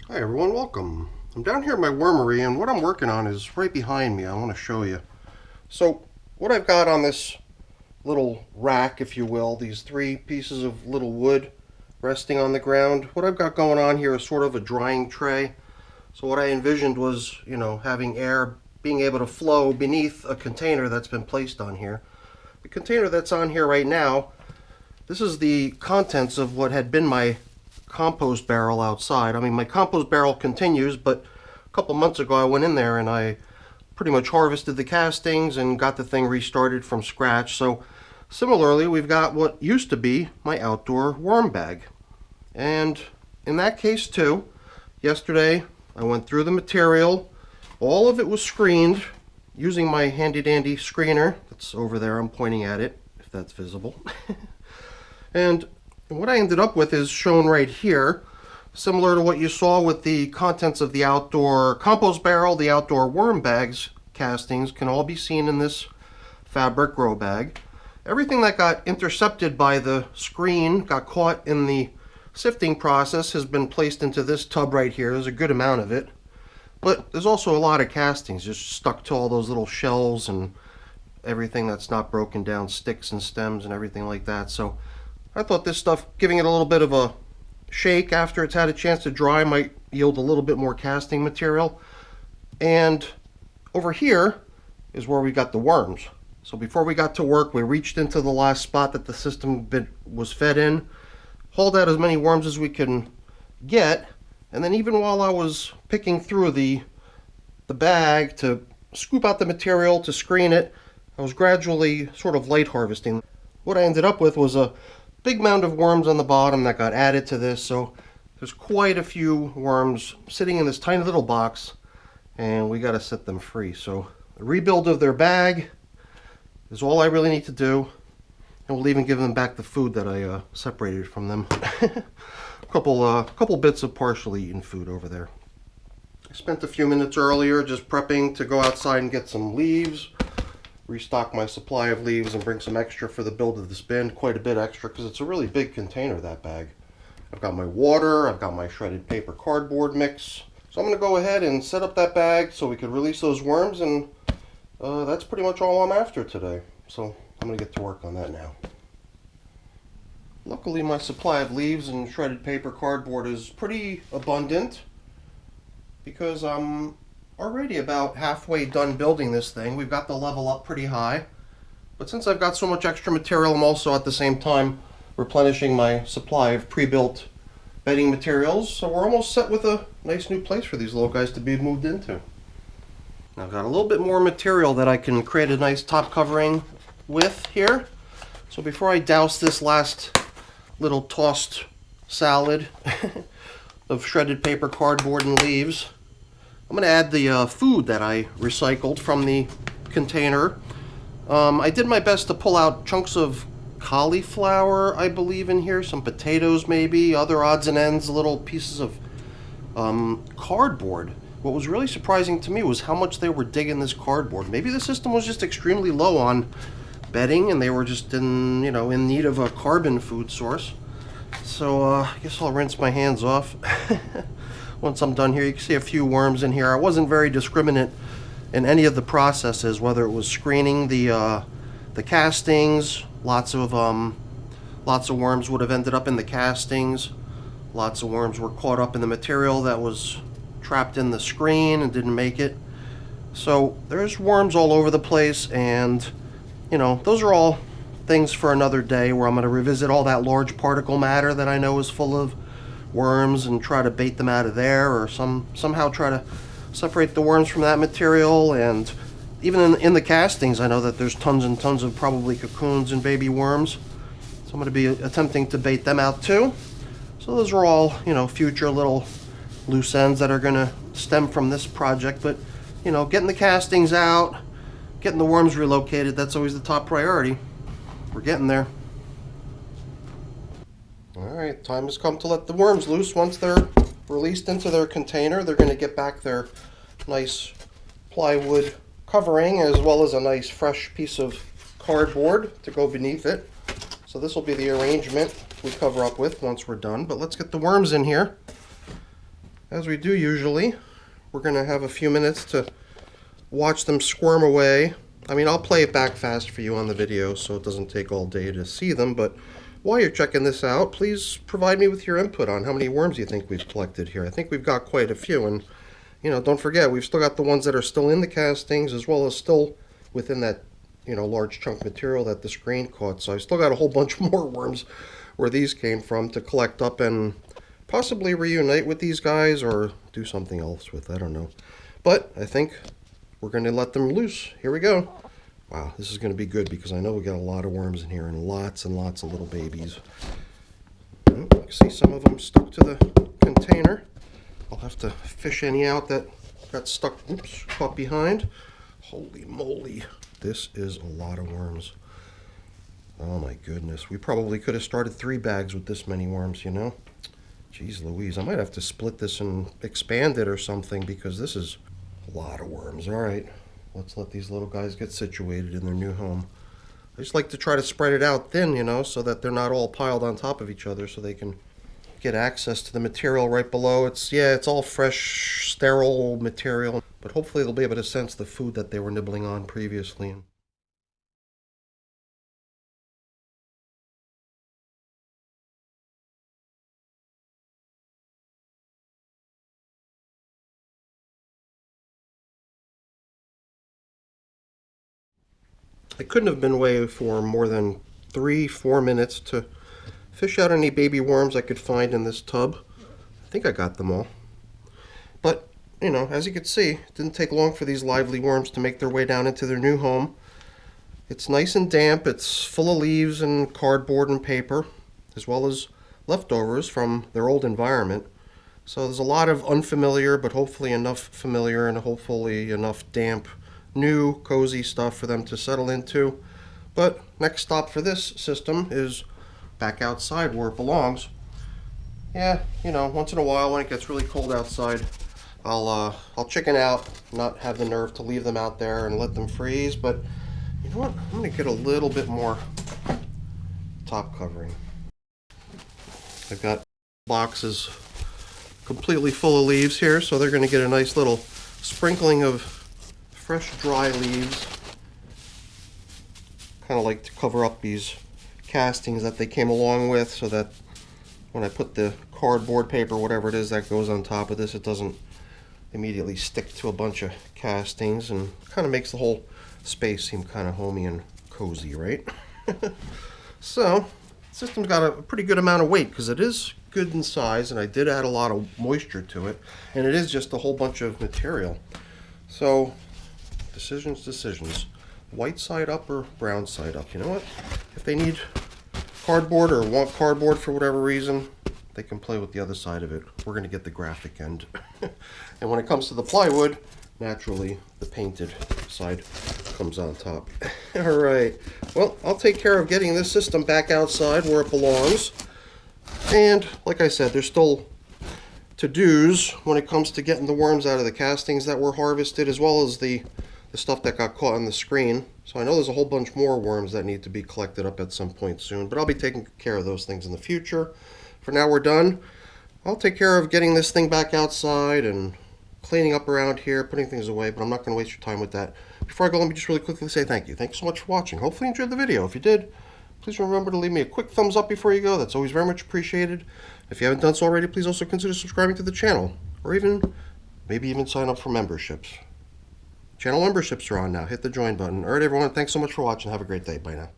Hi everyone, welcome. I'm down here in my wormery and what I'm working on is right behind me. I want to show you. So what I've got on this little rack, if you will, these three pieces of little wood resting on the ground, what I've got going on here is sort of a drying tray. So what I envisioned was, having air being able to flow beneath a container that's been placed on here. The container that's on here right now, this is the contents of what had been my compost barrel outside. I mean, my compost barrel continues, but a couple months ago I went in there and I pretty much harvested the castings and got the thing restarted from scratch. So similarly, we've got what used to be my outdoor worm bag. And in that case too, yesterday I went through the material. All of it was screened using my handy dandy screener that's over there. I'm pointing at it, if that's visible. And what I ended up with is shown right here, similar to what you saw with the contents of the outdoor compost barrel. The outdoor worm bags castings can all be seen in this fabric grow bag. Everything that got intercepted by the screen, got caught in the sifting process, has been placed into this tub right here. There's a good amount of it, but there's also a lot of castings just stuck to all those little shells and everything that's not broken down, sticks and stems and everything like that. So I thought this stuff, giving it a little bit of a shake after it's had a chance to dry, might yield a little bit more casting material. And over here is where we got the worms. So before we got to work, we reached into the last spot that the system was fed in, hauled out as many worms as we can get, and then even while I was picking through the bag to scoop out the material to screen it, I was gradually sort of light harvesting. What I ended up with was a big mound of worms on the bottom that got added to this. So there's quite a few worms sitting in this tiny little box, and we got to set them free. So the rebuild of their bag is all I really need to do, and we'll even give them back the food that I separated from them. a couple bits of partially eaten food over there. I spent a few minutes earlier just prepping to go outside and get some leaves, restock my supply of leaves and bring some extra for the build of this bin. Quite a bit extra because it's a really big container, that bag. I've got my water, I've got my shredded paper cardboard mix. So I'm going to go ahead and set up that bag so we could release those worms, and that's pretty much all I'm after today. So I'm going to get to work on that now. Luckily my supply of leaves and shredded paper cardboard is pretty abundant because I'm already about halfway done building this thing. We've got the level up pretty high, but since I've got so much extra material, I'm also at the same time replenishing my supply of pre-built bedding materials, so we're almost set with a nice new place for these little guys to be moved into. Now I've got a little bit more material that I can create a nice top covering with here. So before I douse this last little tossed salad of shredded paper cardboard and leaves, I'm going to add the food that I recycled from the container. I did my best to pull out chunks of cauliflower, I believe, in here, some potatoes maybe, other odds and ends, little pieces of cardboard. What was really surprising to me was how much they were digging this cardboard. Maybe the system was just extremely low on bedding and they were just in need of a carbon food source. So I guess I'll rinse my hands off. Once I'm done here, you can see a few worms in here. I wasn't very discriminate in any of the processes, whether it was screening the castings. Lots of worms would have ended up in the castings. Lots of worms were caught up in the material that was trapped in the screen and didn't make it. So there's worms all over the place, and those are all things for another day where I'm going to revisit all that large particle matter that I know is full of worms and try to bait them out of there, or somehow try to separate the worms from that material. And even in the castings, I know that there's tons and tons of probably cocoons and baby worms, so I'm going to be attempting to bait them out too. So those are all future little loose ends that are going to stem from this project. But getting the castings out, getting the worms relocated, that's always the top priority. We're getting there. Alright, time has come to let the worms loose. Once they're released into their container, they're going to get back their nice plywood covering as well as a nice fresh piece of cardboard to go beneath it. So this will be the arrangement we cover up with once we're done. But let's get the worms in here as we do usually, we're going to have a few minutes to watch them squirm away. I mean, I'll play it back fast for you on the video so it doesn't take all day to see them, but while you're checking this out, please provide me with your input on how many worms you think we've collected here. I think we've got quite a few, and you know, don't forget, we've still got the ones that are still in the castings as well as still within that, you know, large chunk material that the screen caught. So I still got a whole bunch more worms where these came from to collect up and possibly reunite with these guys or do something else with. I don't know. But I think we're going to let them loose. Here we go. Wow, this is going to be good because I know we got a lot of worms in here and lots of little babies. You can see some of them stuck to the container. I'll have to fish any out that got stuck, caught behind. Holy moly, this is a lot of worms. Oh my goodness, we probably could have started 3 bags with this many worms, you know? Jeez Louise, I might have to split this and expand it or something because this is a lot of worms. All right, let's let these little guys get situated in their new home. I just like to try to spread it out thin, you know, so that they're not all piled on top of each other so they can get access to the material right below. It's all fresh, sterile material, but hopefully they'll be able to sense the food that they were nibbling on previously. I couldn't have been away for more than 3-4 minutes to fish out any baby worms I could find in this tub. I think I got them all. But, you know, as you can see, it didn't take long for these lively worms to make their way down into their new home. It's nice and damp. It's full of leaves and cardboard and paper, as well as leftovers from their old environment. So there's a lot of unfamiliar, but hopefully enough familiar and hopefully enough damp, new, cozy stuff for them to settle into. But next stop for this system is back outside where it belongs. Yeah, you know, once in a while when it gets really cold outside, I'll chicken out, not have the nerve to leave them out there and let them freeze. But you know what? I'm going to get a little bit more top covering. I've got boxes completely full of leaves here, so they're going to get a nice little sprinkling of fresh, dry leaves. Kind of like to cover up these castings that they came along with so that when I put the cardboard paper, whatever it is that goes on top of this, it doesn't immediately stick to a bunch of castings and kind of makes the whole space seem kind of homey and cozy, right? So, the system's got a pretty good amount of weight because it is good in size, and I did add a lot of moisture to it, and it is just a whole bunch of material. So, decisions. White side up or brown side up. You know what? If they need cardboard or want cardboard for whatever reason, they can play with the other side of it. We're going to get the graphic end. And when it comes to the plywood, naturally the painted side comes on top. All right. Well, I'll take care of getting this system back outside where it belongs. And like I said, there's still to-dos when it comes to getting the worms out of the castings that were harvested, as well as the stuff that got caught on the screen. So I know there's a whole bunch more worms that need to be collected up at some point soon, but I'll be taking care of those things in the future. For now, we're done. I'll take care of getting this thing back outside and cleaning up around here, putting things away, but I'm not going to waste your time with that. Before I go, let me just really quickly say thank you. Thanks so much for watching. Hopefully you enjoyed the video. If you did, please remember to leave me a quick thumbs up before you go. That's always very much appreciated. If you haven't done so already, please also consider subscribing to the channel, or maybe even sign up for memberships. Channel memberships are on now. Hit the join button. All right, everyone. Thanks so much for watching. Have a great day. Bye now.